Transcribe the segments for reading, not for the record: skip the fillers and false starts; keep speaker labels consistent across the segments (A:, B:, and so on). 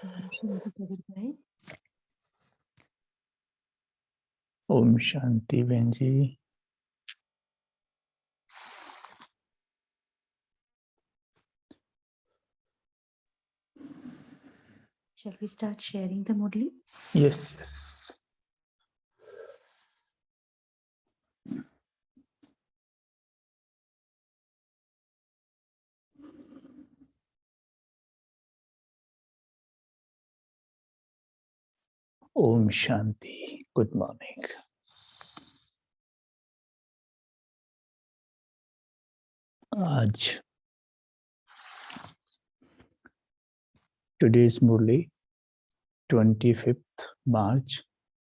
A: Om Shanti Benji.
B: Shall we start sharing the Murli?
A: Yes, yes. Om Shanti. Good morning. Aj. Today's Murli, 25th March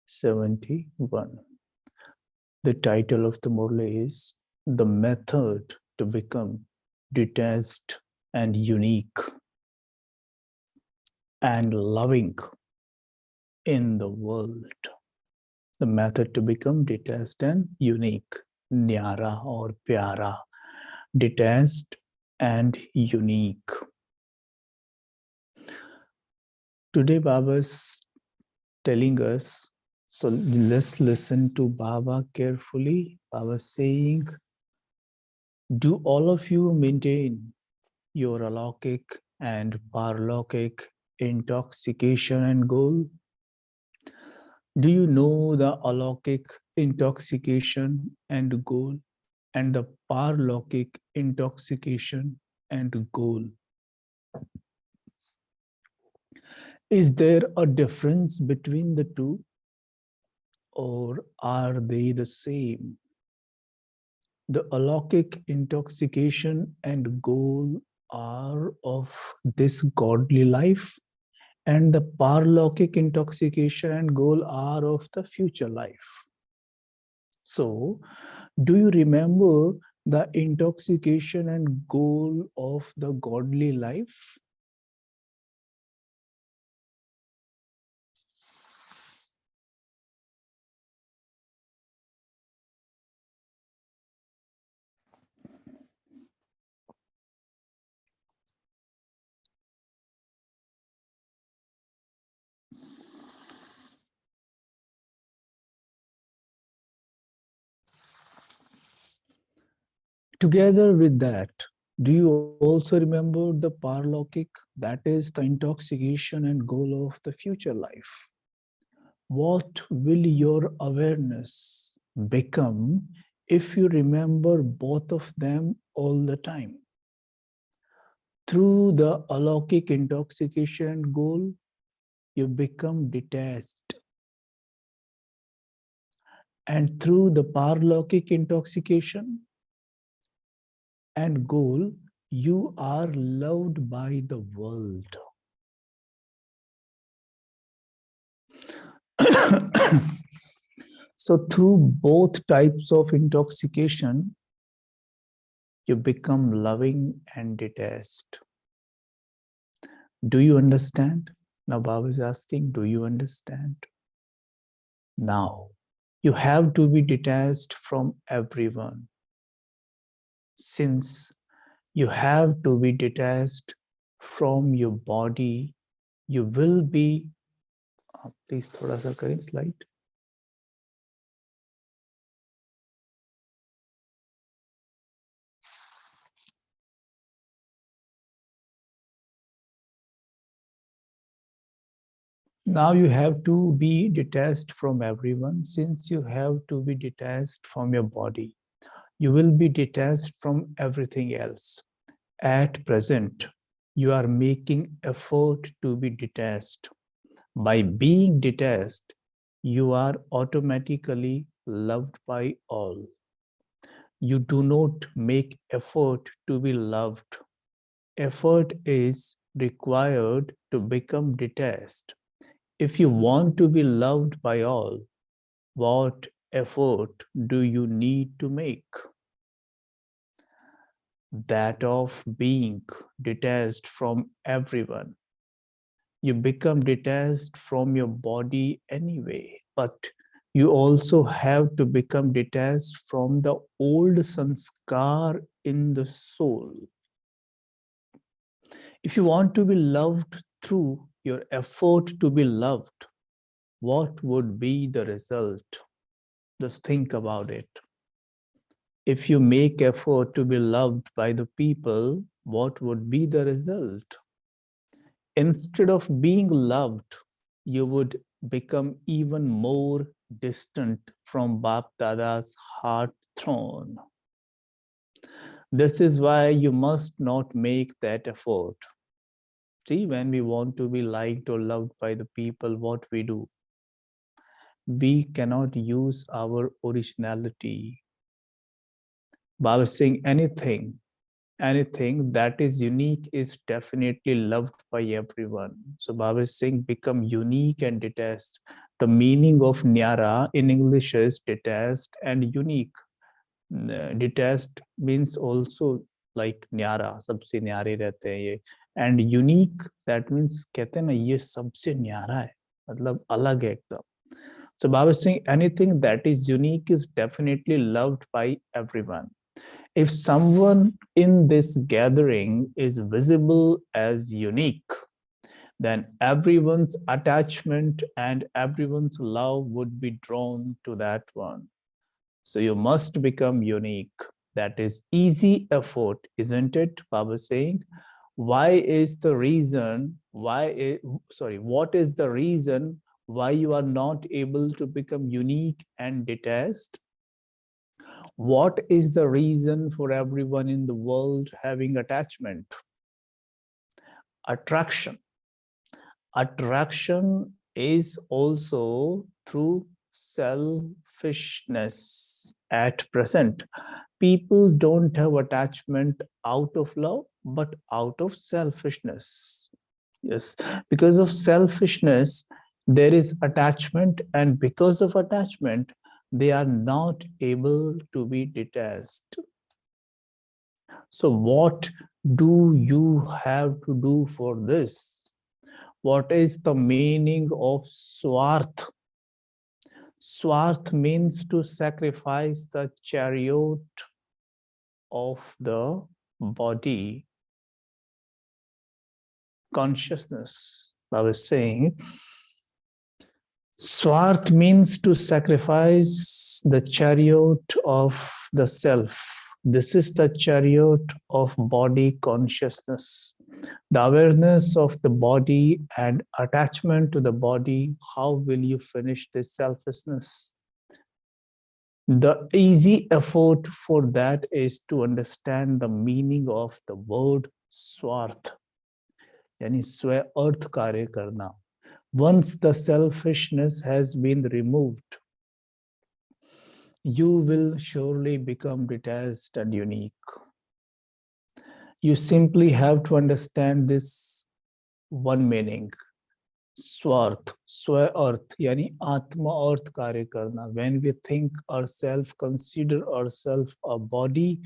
A: 71. The title of the Murli is The Method to Become Detached and Unique and Loving in the World. The method to become detached and unique, nyara or pyara, detached and unique. Today Baba's telling us, so let's listen to Baba carefully. Baba saying, do all of you maintain your alaukic and paralaukic intoxication and goal? Do you know the alaukic intoxication and goal and the paralaukic intoxication and goal? Is there a difference between the two, or are they the same? The alaukic intoxication and goal are of this godly life, and the paralaukic intoxication and goal are of the future life. So, do you remember the intoxication and goal of the godly life? Together with that, do you also remember the paralaukic, that is the intoxication and goal of the future life? What will your awareness become if you remember both of them all the time? Through the alaukic intoxication and goal, you become detached. And through the paralaukic intoxication and goal, you are loved by the world. So through both types of intoxication, you become loving and detached. Do you understand? Now Baba is asking, do you understand? Now, you have to be detached from everyone. Since you have to be detached from your body, you will be, please thoda sa karein slide. Now you have to be detached from everyone. Since you have to be detached from your body, you will be detached from everything else. At present, you are making effort to be detached. By being detached, you are automatically loved by all. You do not make effort to be loved. Effort is required to become detached. If you want to be loved by all, what effort do you need to make? That of being detached from everyone. You become detached from your body anyway, but you also have to become detached from the old sanskar in the soul. If you want to be loved through your effort to be loved, what would be the result? Just think about it. If you make effort to be loved by the people, what would be the result? Instead of being loved, you would become even more distant from Bap Dada's heart throne. This is why you must not make that effort. See, when we want to be liked or loved by the people, what we do? We cannot use our originality. Baba is saying anything that is unique is definitely loved by everyone. So Baba is saying become unique and detached. The meaning of nyara in English is detached and unique. Detached means also like nyara, सबसे न्यारे रहते हैं ये, and unique that means कहते हैं ना ये सबसे न्यारा है, मतलब अलग है एकदम. So Baba is saying anything that is unique is definitely loved by everyone. If someone in this gathering is visible as unique, then everyone's attachment and everyone's love would be drawn to that one. So you must become unique. That is easy effort, isn't it? Baba saying, why is the reason, what is the reason why you are not able to become unique and detached? What is the reason for everyone in the world having attachment? Attraction. Attraction is also through selfishness at present. People don't have attachment out of love, but out of selfishness. Yes, because of selfishness, there is attachment, and because of attachment, they are not able to be detached. So, what do you have to do for this? What is the meaning of swarth? Swarth means to sacrifice the chariot of the body consciousness. I was saying, Swarth means to sacrifice the chariot of the self. This is the chariot of body consciousness. The awareness of the body and attachment to the body. How will you finish this selflessness? The easy effort for that is to understand the meaning of the word swarth. यानी स्व अर्थ कार्य करना. Once the selfishness has been removed, you will surely become detached and unique. You simply have to understand this one meaning. Swarth, swa arth, yani atma arth karya karna. When we think ourselves, consider ourselves a body,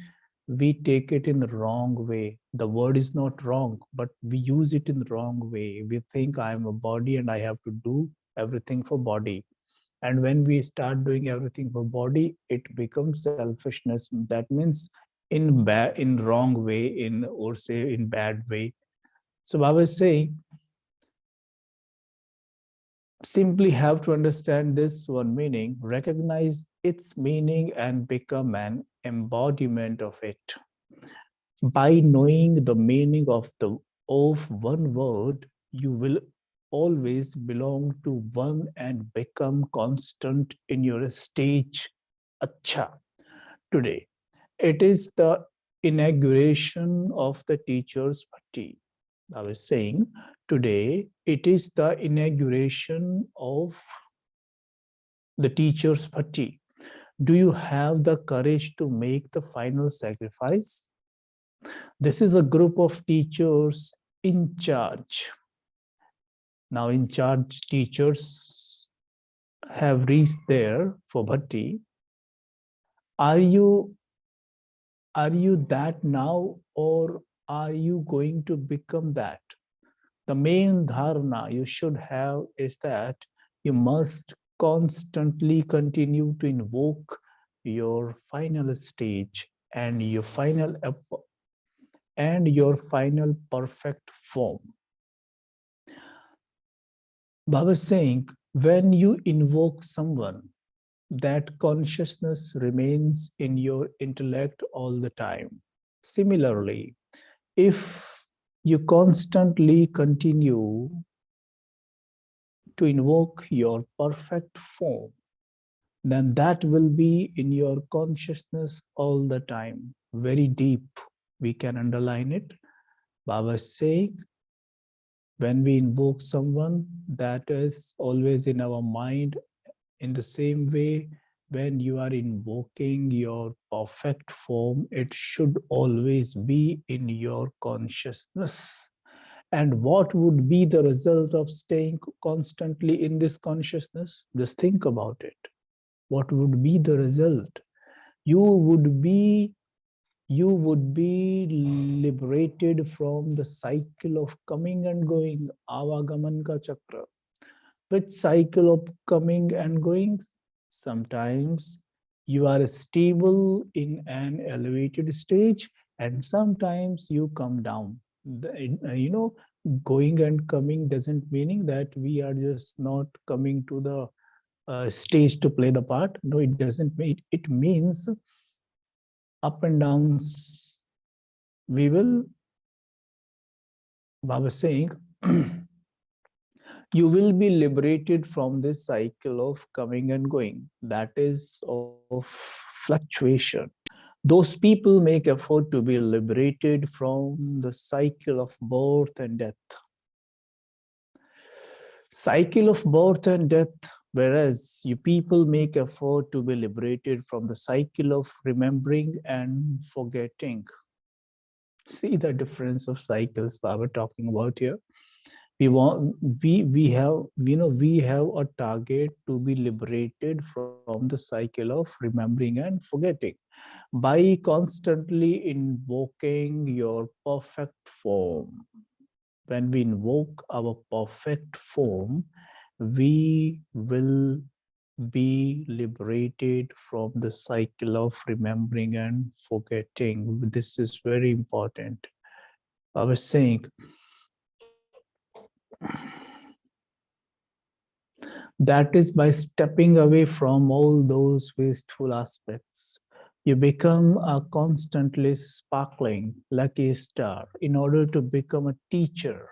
A: we take it in the wrong way. The word is not wrong, but we use it in the wrong way. We think I am a body and I have to do everything for body. And when we start doing everything for body, it becomes selfishness. That means in wrong way, in or say in bad way. So Baba is saying, simply have to understand this one meaning, recognize its meaning, and become an embodiment of it. By knowing the meaning of one word, you will always belong to one and become constant in your stage. Acha. Today, it is the inauguration of the teacher's party. I was saying, today it is the inauguration of the teacher's party. Do you have the courage to make the final sacrifice? This is a group of teachers in charge. Now, in charge teachers have reached there for bhatti. Are you that now, or are you going to become that? The main dharana you should have is that you must constantly continue to invoke your final stage and your final perfect form. Baba is saying, when you invoke someone, that consciousness remains in your intellect all the time. Similarly, if you constantly continue to invoke your perfect form, then that will be in your consciousness all the time, very deep. We can underline it. Baba is saying, when we invoke someone, that is always in our mind. In the same way, when you are invoking your perfect form, it should always be in your consciousness. And what would be the result of staying constantly in this consciousness? Just think about it. What would be the result? You would be you would be liberated from the cycle of coming and going, avagaman ka chakra. Which cycle of coming and going? Sometimes you are stable in an elevated stage, and sometimes you come down. Going and coming doesn't meaning that we are just not coming to the stage to play the part. No, it doesn't mean. It means up and downs. We will, Baba saying, you will be liberated from this cycle of coming and going, that is of fluctuation. Those people make effort to be liberated from the cycle of birth and death. Cycle of birth and death, whereas you people make effort to be liberated from the cycle of remembering and forgetting. See the difference of cycles Baba talking about here. We want we have we have a target to be liberated from the cycle of remembering and forgetting by constantly invoking your perfect form. When we invoke our perfect form, we will be liberated from the cycle of remembering and forgetting. This is very important. I was saying that is by stepping away from all those wasteful aspects. You become a constantly sparkling lucky star in order to become a teacher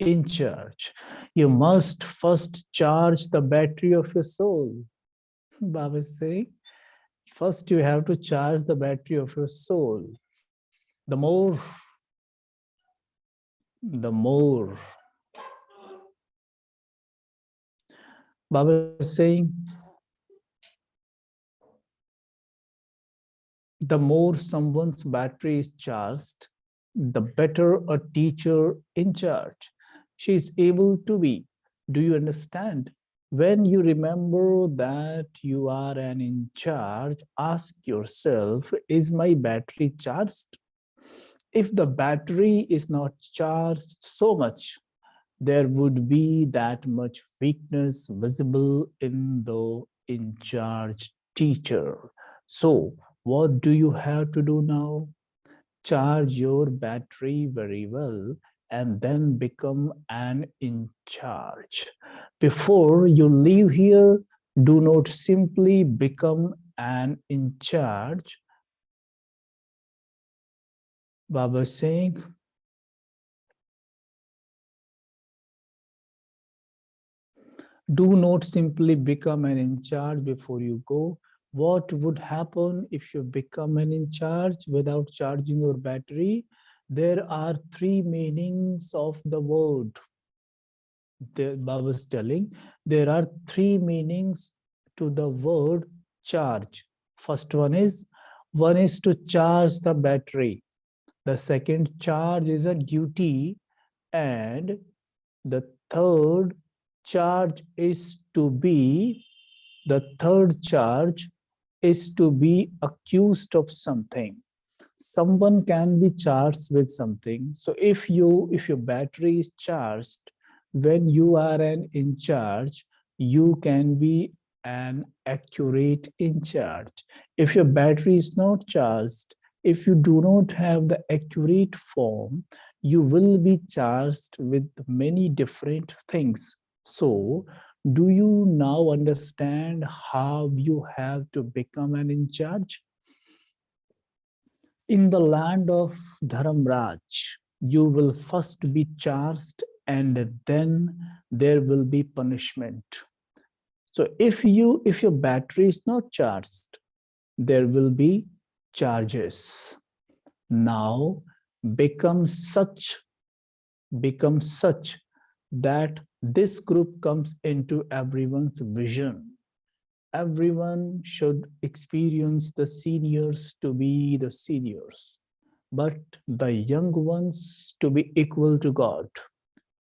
A: in charge. You must first charge the battery of your soul. Baba is saying, first you have to charge the battery of your soul. The more, the more. Baba is saying, the more someone's battery is charged, the better a teacher in charge she is able to be. Do you understand? When you remember that you are an in charge, ask yourself, is my battery charged? If the battery is not charged so much, there would be that much weakness visible in the in charge teacher. So, what do you have to do now? Charge your battery very well and then become an in charge. Before you leave here, do not simply become an in charge. Baba is saying, do not simply become an in charge before you go. What would happen if you become an in charge without charging your battery? There are three meanings of the word. The Baba is telling there are three meanings to the word charge. First one is to charge the battery. The second charge is a duty, and the third charge is to be the third charge is to be accused of something. Someone can be charged with something. So if your battery is charged, when you are an in charge, you can be an accurate in charge. If your battery is not charged, if you do not have the accurate form, you will be charged with many different things. So, do you now understand how you have to become an in charge? In the land of Dharamraj, you will first be charged and then there will be punishment. So if your battery is not charged, there will be charges. Now become such become such that this group comes into everyone's vision. Everyone should experience the seniors to be the seniors, but the young ones to be equal to God.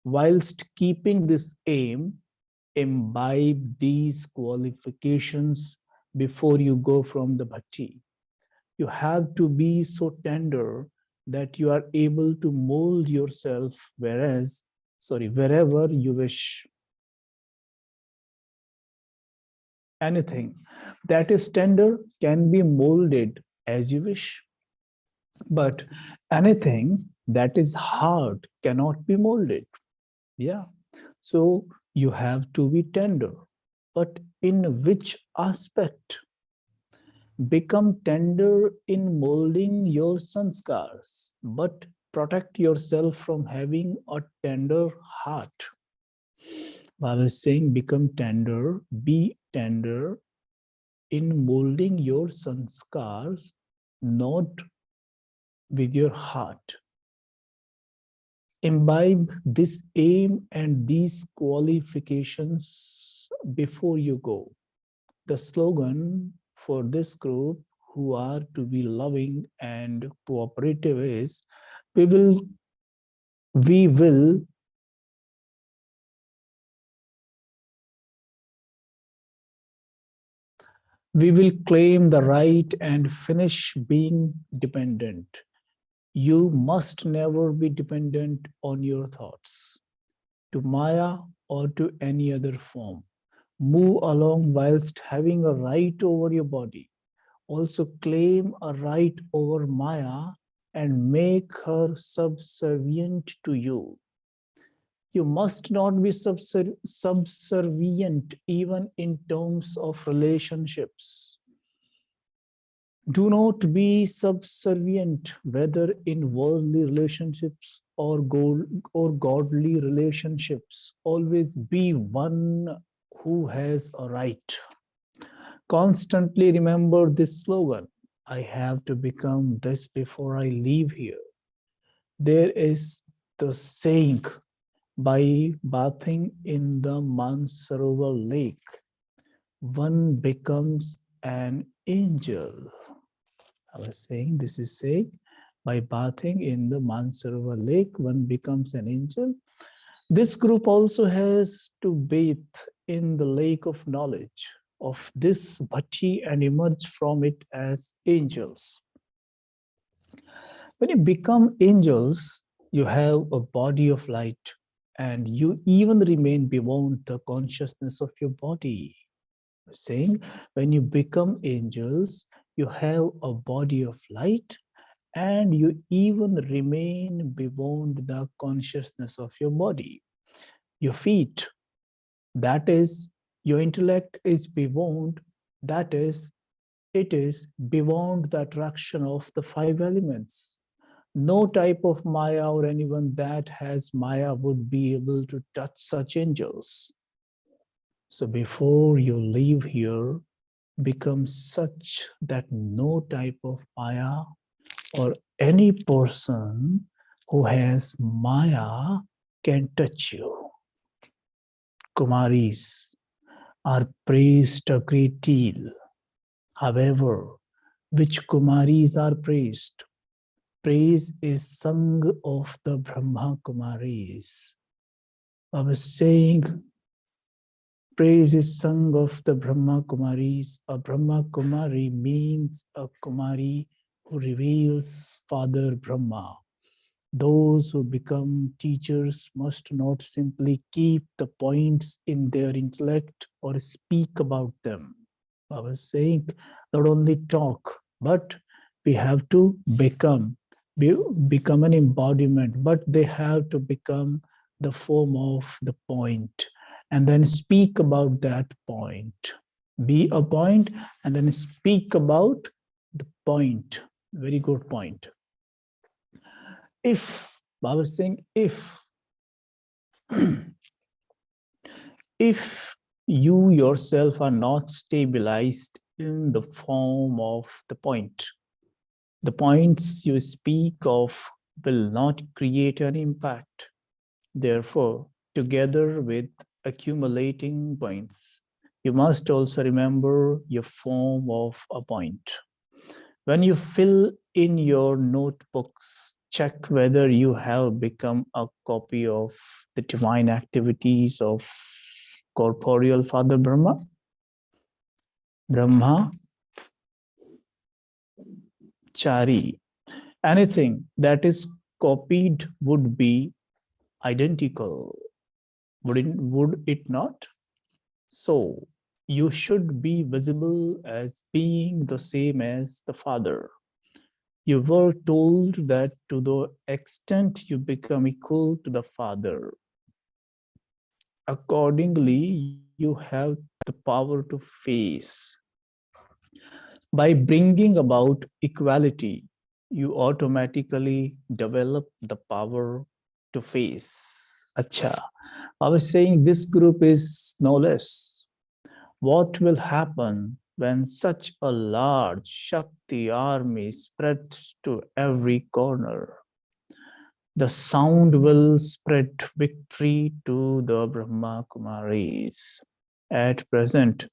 A: Whilst keeping this aim, imbibe these qualifications before you go from the bhakti. You have to be so tender that you are able to mold yourself wherever you wish. Anything that is tender can be molded as you wish, but anything that is hard cannot be molded. Yeah. So you have to be tender. But in which aspect? Become tender in molding your sanskars, but protect yourself from having a tender heart. Baba is saying, become tender, be tender in molding your sanskars, not with your heart. Imbibe this aim and these qualifications before you go. The slogan for this group who are to be loving and cooperative is, we will we will we will claim the right and finish being dependent. You must never be dependent on your thoughts, to Maya or to any other form. Move along whilst having a right over your body. Also claim a right over Maya and make her subservient to you. You must not be subservient even in terms of relationships. Do not be subservient, whether in worldly relationships or godly relationships. Always be one who has a right. Constantly remember this slogan: I have to become this before I leave here. There is the saying, by bathing in the Mansarovar lake, one becomes an angel. I was saying, this is saying, by bathing in the Mansarovar lake, one becomes an angel. This group also has to bathe in the lake of knowledge of this bhatti and emerge from it as angels. When you become angels, you have a body of light and you even remain beyond the consciousness of your body. Saying, when you become angels, you have a body of light and you even remain beyond the consciousness of your body. Your feet, that is, your intellect is beyond, that is, it is beyond the attraction of the five elements. No type of Maya or anyone that has Maya would be able to touch such angels. So before you leave here, become such that no type of Maya or any person who has Maya can touch you. Kumaris are praised a great deal. However, which Kumaris are praised? Praise is sung of the Brahma Kumaris. I was saying, praise is sung of the Brahma Kumaris. A Brahma Kumari means a Kumari who reveals Father Brahma. Those who become teachers must not simply keep the points in their intellect or speak about them. I was saying, not only talk, but we have to become. become an embodiment, but they have to become the form of the point and then speak about that point. Be a point and then speak about the point. Very good point. If, Baba is saying, if you yourself are not stabilized in the form of the point, the points you speak of will not create an impact. Therefore, together with accumulating points, you must also remember your form of a point. When you fill in your notebooks, check whether you have become a copy of the divine activities of corporeal Father Brahma. Brahma Chari. Anything that is copied would be identical. Would it not? So you should be visible as being the same as the Father. You were told that to the extent you become equal to the Father, accordingly, you have the power to face. By bringing about equality, you automatically develop the power to face. Acha, I was saying this group is no less. What will happen when such a large Shakti army spreads to every corner? The sound will spread victory to the Brahma Kumaris. At present,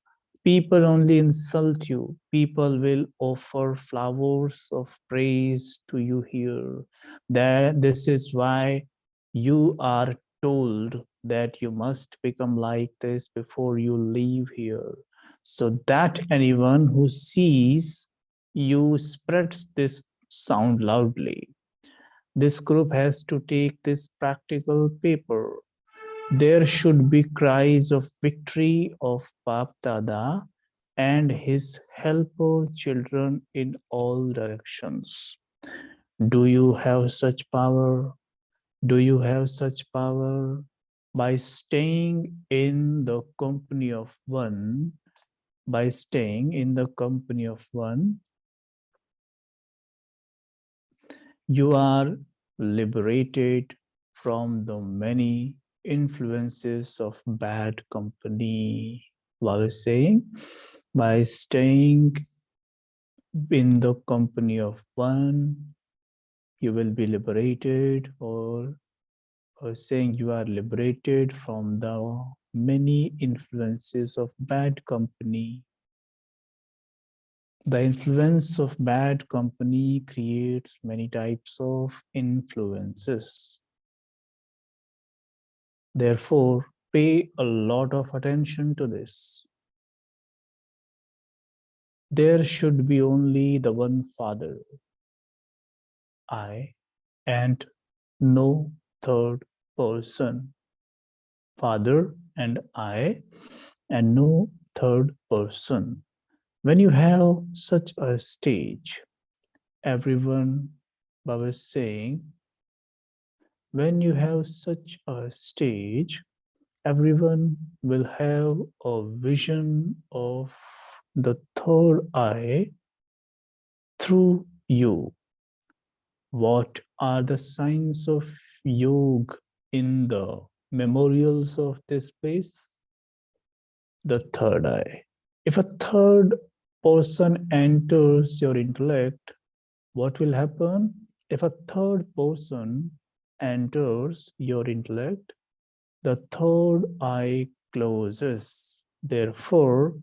A: people only insult you. People will offer flowers of praise to you here. That this is why you are told that you must become like this before you leave here, so that anyone who sees you spreads this sound loudly. This group has to take this practical paper. There should be cries of victory of Bap Dada and his helper children in all directions. Do you have such power? Do you have such power? By staying in the company of one, by staying in the company of one, you are liberated from the many influences of bad company. What I was saying, by staying in the company of one, you will be liberated, or saying you are liberated from the many influences of bad company. The influence of bad company creates many types of influences. Therefore, pay a lot of attention to this. There should be only the one Father, I, and no third person. Father and I, and no third person. When you have such a stage, everyone, Baba is saying, when you have such a stage, everyone will have a vision of the third eye through you. What are the signs of yoga in the memorials of this place? The third eye. If a third person enters your intellect, what will happen? If a third person enters your intellect, the third eye closes. Therefore,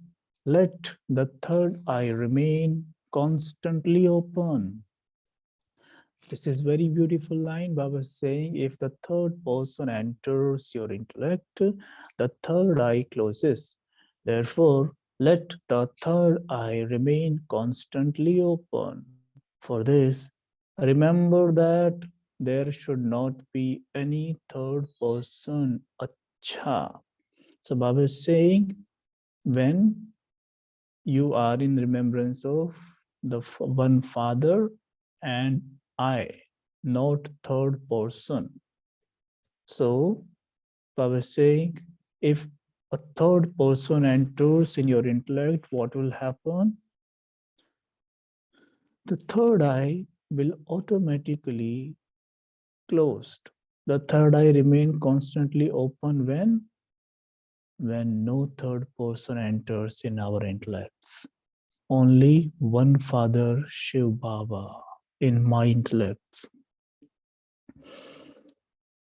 A: let the third eye remain constantly open. This is very beautiful line. Baba is saying, if the third person enters your intellect, the third eye closes. Therefore, let the third eye remain constantly open. For this, remember that there should not be any third person. Acha. So Baba is saying, when you are in remembrance of the one Father and I, not third person. So I was saying, if a third person enters in your intellect, what will happen? The third eye will automatically closed. The third eye remain constantly open when no third person enters in our intellects. Only one Father, Shiv Baba, in my intellects.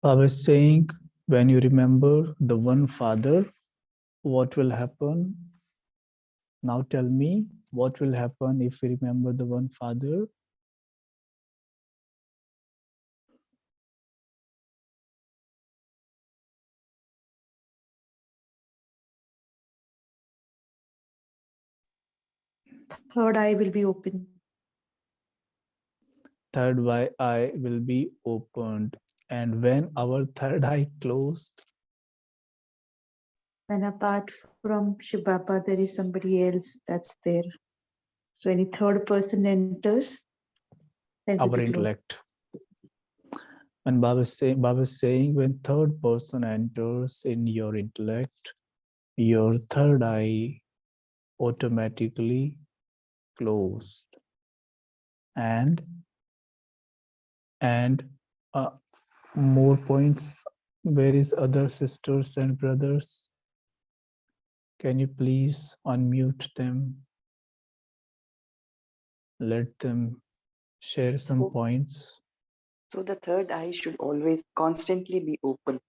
A: I was saying, when you remember the one Father, what will happen? Now tell me, what will happen if we remember the one Father?
B: Third eye will be open.
A: Third eye will be opened. And when our third eye closed,
B: And apart from Shiv Baba, there is somebody else that's there. So any third person enters, then it will
A: our
B: be closed.
A: intellect. And Baba is saying, when third person enters in your intellect, your third eye automatically closed. And and uh, more points. Where is other sisters and brothers? Can you please unmute them? Let them share some
C: So,
A: points.
C: so the third eye should always constantly be open.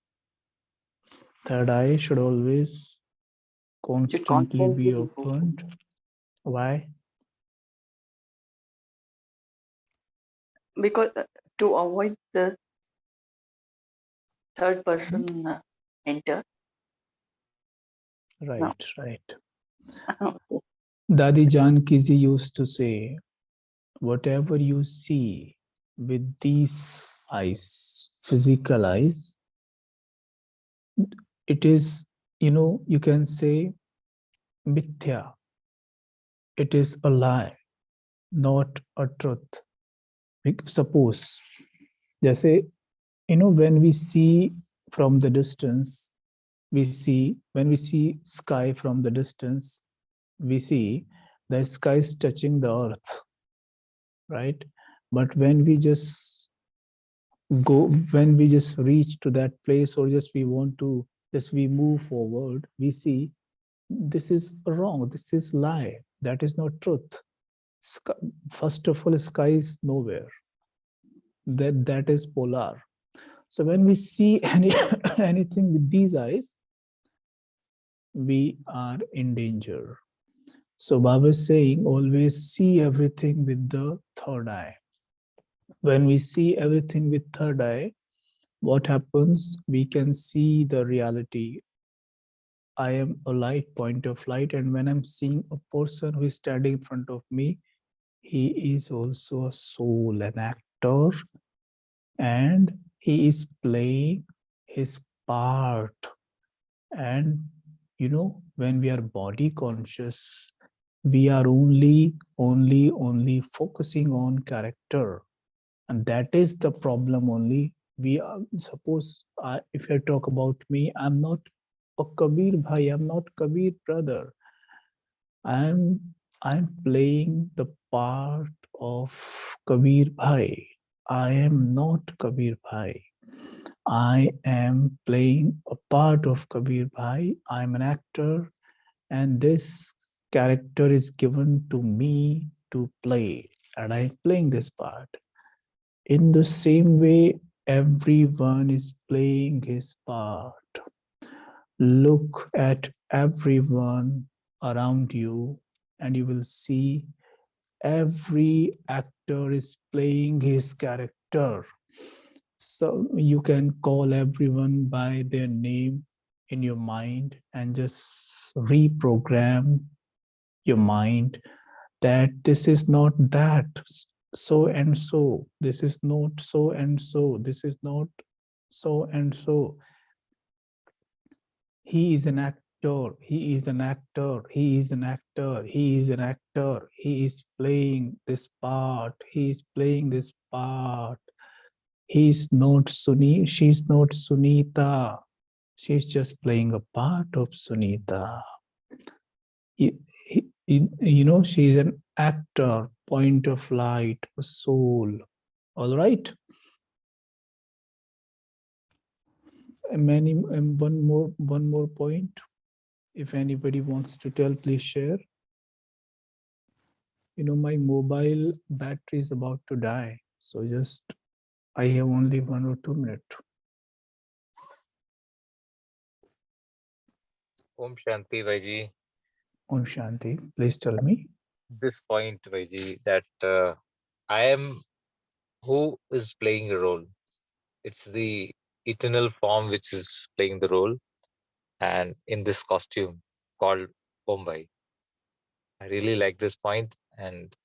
A: Third eye should always
C: Should
A: constantly
C: constantly
A: be
C: be open
A: opened. Why?
C: because to avoid the third
A: Mhm.
C: person enter. No.
A: Right, right. Dadi Janki ji used to say, whatever you see with these eyes, physical eyes, it is, you can say mithya. It is a lie, not a truth. Suppose, जैसे, when we see from the distance, when we see sky from the distance, we see the sky is touching the earth, right? But when we just reach to that place, or just we want to just we move forward, we see this is wrong, this is lie, that is not truth. Sky, first of all, sky is nowhere, that is polar. So when we see anything with these eyes, we are in danger. So Baba is saying, always see everything with the third eye. When we see everything with third eye, what happens? We can see the reality. I am a light, point of light, and when I'm seeing a person who is standing in front of me, he is also a soul, an actor, and he is playing his part. And when we are body conscious, we are only focusing on character, and that is the problem only. We are, suppose if I talk about me, I'm not a Kabir bhai, I'm not Kabir brother. I'm playing the part of Kabir bhai. I am not Kabir bhai. I am playing a part of Kabir bhai. I'm an actor, and this character is given to me to play, and I'm playing this part. In the same way, everyone is playing his part. Look at everyone around you, and you will see every actor is playing his character. So you can call everyone by their name in your mind and just reprogram your mind that this is not that so and so, this is not so and so, this is not so and so. He is an actor, he is an actor, he is an actor, he is an actor, he is playing this part, he is playing this part. He's not Suni. She's not Sunita. She's just playing a part of Sunita. She's an actor, point of light, a soul. All right. One more point. If anybody wants to tell, please share. My mobile battery is about to die. So I have only 1 or 2 minutes.
D: Om Shanti, Vaiji.
A: Om Shanti, please tell me.
D: This point, Vaiji, that I am who is playing a role. It's the eternal form which is playing the role, and in this costume called Bombay. I really like this point, and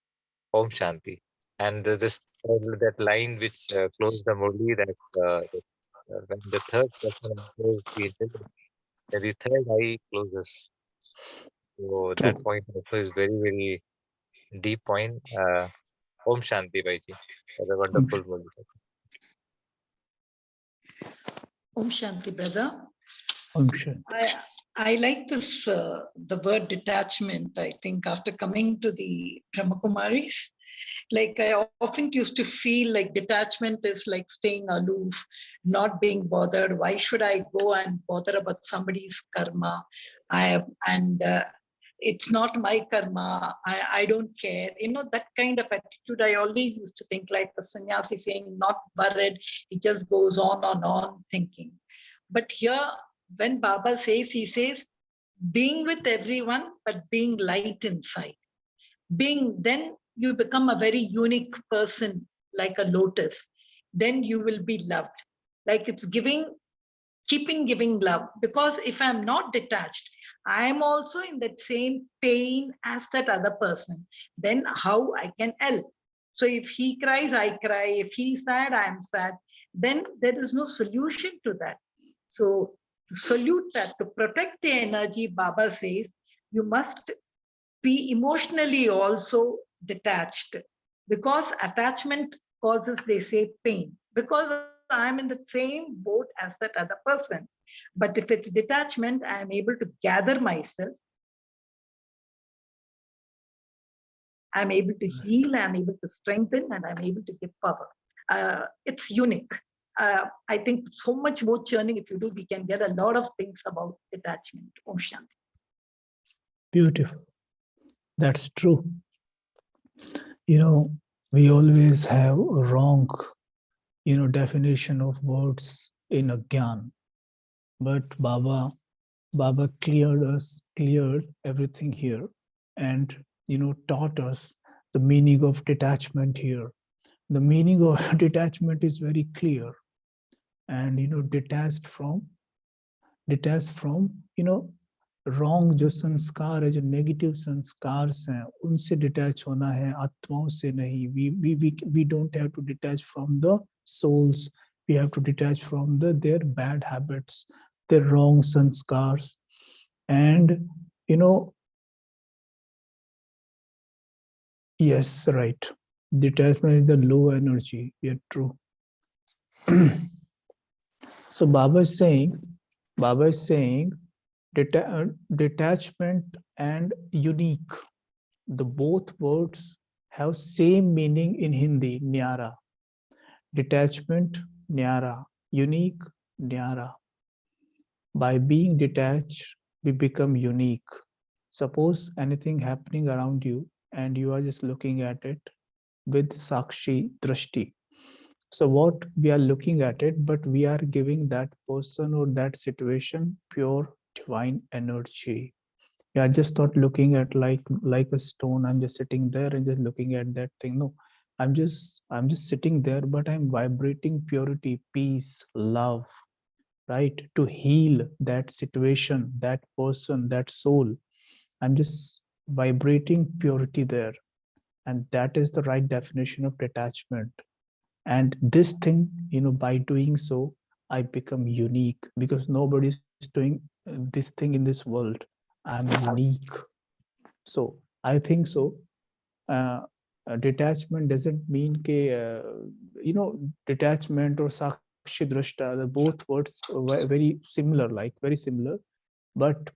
D: Om Shanti. And this that line which closed the Murli, that when the third person enters the intelligence, the third eye closes. So that
A: True.
D: point also is very, very deep point. Om Shanti, Vaiji. That's a
A: Om,
D: wonderful word.
E: Om Shanti, brother.
A: Om Shanti.
E: I like this, the word detachment. I think after coming to the Brahma Kumaris, like I often used to feel like detachment is like staying aloof, not being bothered. Why should I go and bother about somebody's karma? It's not my karma. I don't care. That kind of attitude I always used to think, like the sannyasi saying, not worried. He just goes on thinking. But here, when Baba says, he says, being with everyone, but being light inside. Then you become a very unique person, like a lotus. Then you will be loved. Like it's keeping giving love. Because if I'm not detached, I am also in that same pain as that other person. Then how I can help? So if he cries, I cry. If he's sad, I'm sad. Then there is no solution to that. So to salute that, to protect the energy, Baba says, you must be emotionally also detached, because attachment causes, they say, pain, because I'm in the same boat as that other person. But if it's detachment, I am able to gather myself, I'm able to heal, I'm able to strengthen, and I'm able to give power. It's unique. I think so much more churning, if you do, we can get a lot of things about detachment. Om Shanti.
A: Beautiful. That's true. We always have a wrong, definition of words in a Gyan. But Baba cleared everything here and, taught us the meaning of detachment here. The meaning of detachment is very clear. And, detached from, wrong जो संस्कार है, जो negative संस्कार हैं, उनसे detach होना है, आत्माओं से नहीं. We don't have to detach from the souls. We have to detach from their bad habits, their wrong sanskars. And yes, right, detachment is the low energy. Yeah, true. So Baba is saying detachment and unique, the both words have same meaning in Hindi, nyara. Detachment, nyara. Unique, nyara. By being detached, we become unique. Suppose anything happening around you and you are just looking at it with sakshi drashti. So what we are looking at it, but we are giving that person or that situation pure divine energy. We are just not looking at like a stone. I'm just sitting there and just looking at that thing. No, I'm just sitting there, but I'm vibrating purity, peace, love, right? To heal that situation, that person, that soul. I'm just vibrating purity there. And that is the right definition of detachment. And this thing, by doing so, I become unique, because nobody's doing this thing in this world. I'm unique. So I think so. Detachment doesn't mean detachment or sakshi drashta, both words very similar, very similar. But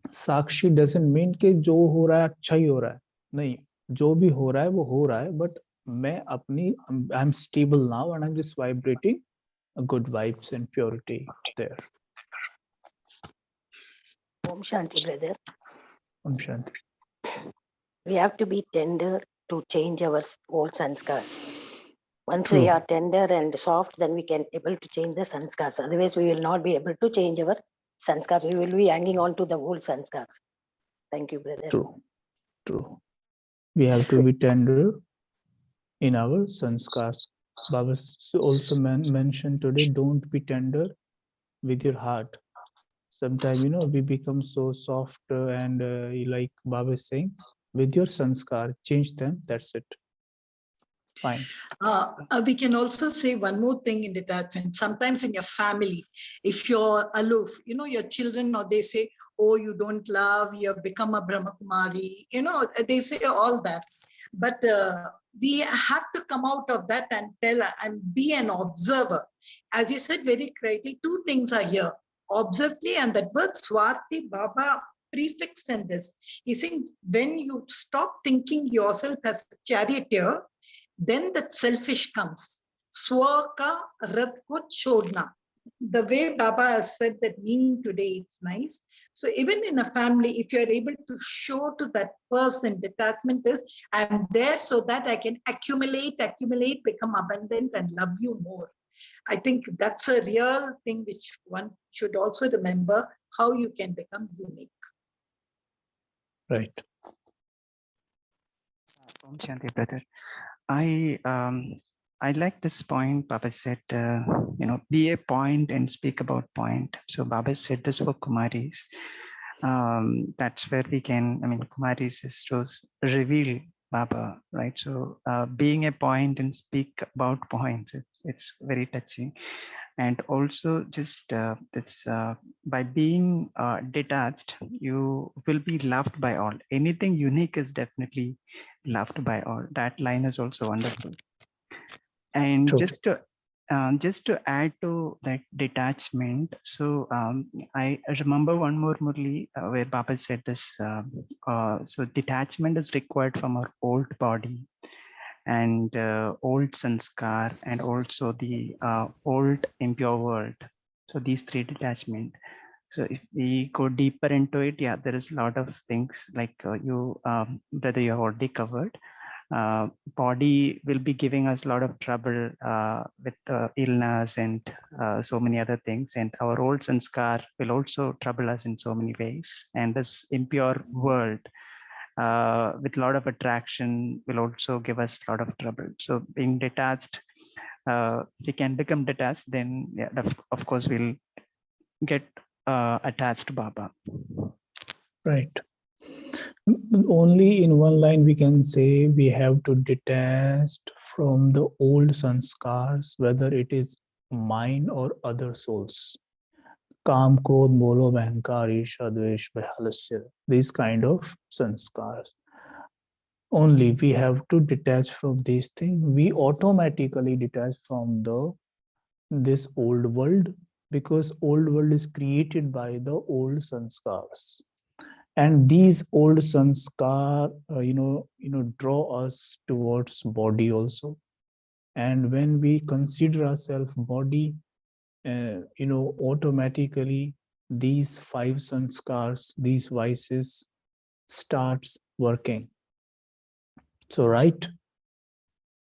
A: Sakshi doesn't mean कि जो हो रहा है अच्छा ही हो रहा है, नहीं, जो भी हो रहा है वो हो रहा है, but मैं अपनी I'm stable now and I'm just vibrating good vibes and purity there.
F: Om Shanti, brother.
A: Om Shanti.
F: We have to be tender to change our old sanskars. Once
A: True.
F: we are tender and soft, then we can able to change the sanskars. Otherwise, we will not be able to change our sanskars. We will be hanging on to the old sanskars. Thank you, brother.
A: True. True. We have to be tender in our sanskars. Baba also mentioned today, don't be tender with your heart. Sometimes, we become so soft and like Baba is saying, with your sanskar, change them, that's it. Fine.
E: We can also say one more thing in detachment. Sometimes in your family, if you're aloof, your children, or they say, oh, you don't love, you have become a Brahma Kumari, they say all that. But we have to come out of that and tell and be an observer. As you said very correctly, two things are here. Observely, and that word Swarti Baba prefixed in this. He's saying when you stop thinking yourself as a charioteer, then that selfish comes. Swaka Radko Chodna. The way Baba has said that meaning today, it's nice. So even in a family, if you're able to show to that person, detachment is, I'm there so that I can accumulate, become abundant and love you more. I think that's a real thing which one should also remember, how you can become unique.
A: Right.
G: Om Shanti, brother. I like this point Baba said, be a point and speak about point. So Baba said this for Kumaris. That's where we can, Kumaris sisters reveal Baba, right? So being a point and speak about points, it's very touching. And also just by being detached, you will be loved by all. Anything unique is definitely loved by all. That line is also wonderful. And
A: True.
G: just to add to that detachment, so I remember one more Murli where Baba said this. So detachment is required from our old body and old sanskar, and also the old impure world. So these three detachment. So if we go deeper into it, yeah, there is a lot of things like brother, you have already covered. Body will be giving us a lot of trouble with illness and so many other things, and our old sanskar will also trouble us in so many ways. And this impure world with a lot of attraction will also give us a lot of trouble. So being detached, we can become detached, then yeah, of course we'll get attached to Baba.
A: Right. Only in one line we can say we have to detach from the old sanskars, whether it is mine or other souls. Kam, Krodh, Molo, Ahankar, Isha, Dvesh, Bhalasya, these kind of sanskars. Only we have to detach from these things. We automatically detach from this old world, because old world is created by the old sanskars. And these old sanskar draw us towards body also. And when we consider ourselves body, automatically these 5 sanskars, these vices starts working. So right,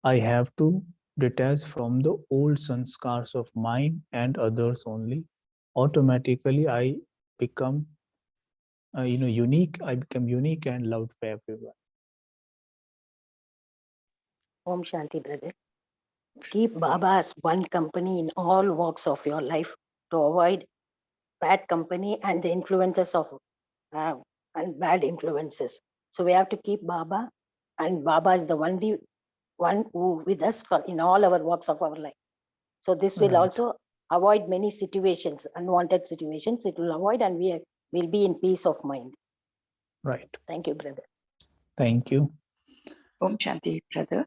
A: I have to detach from the old sanskars of mine and others only. Automatically I become unique. I become unique and loved by everyone.
F: Om Shanti, brother. Keep Baba as one company in all walks of your life to avoid bad company and the influences of and bad influences. So we have to keep Baba, and Baba is the only one who with us for in all our walks of our life. So this will
A: Right.
F: also avoid many situations, unwanted situations. It will avoid, and we will be in peace of mind.
A: Right.
F: Thank you, brother.
A: Thank you.
C: Om Shanti, brother.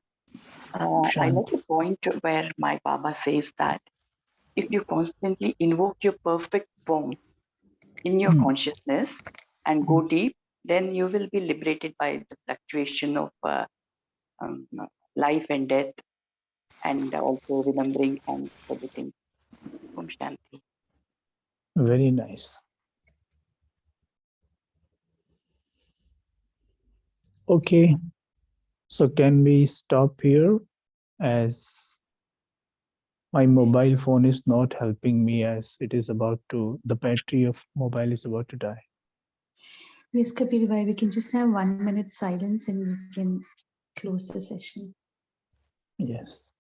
C: I like the point where my Baba says that if you constantly invoke your perfect form in your consciousness and go deep, then you will be liberated by the fluctuation of um, life and death, and also remembering and forgetting. Om Shanti.
A: Very nice. Okay, so can we stop here, as my mobile phone is not helping me, as it is about to, the battery of mobile is about to die.
B: Yes, Kapil Bhai, we can just have 1 minute silence and we can close the session.
A: Yes.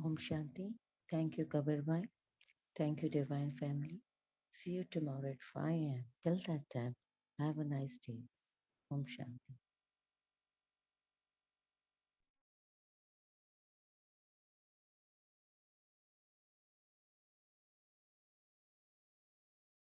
H: Om Shanti. Thank you, Kabir Bhai. Thank you, Divine Family. See you tomorrow at 5 a.m. Till that time, have a nice day. Om Shanti.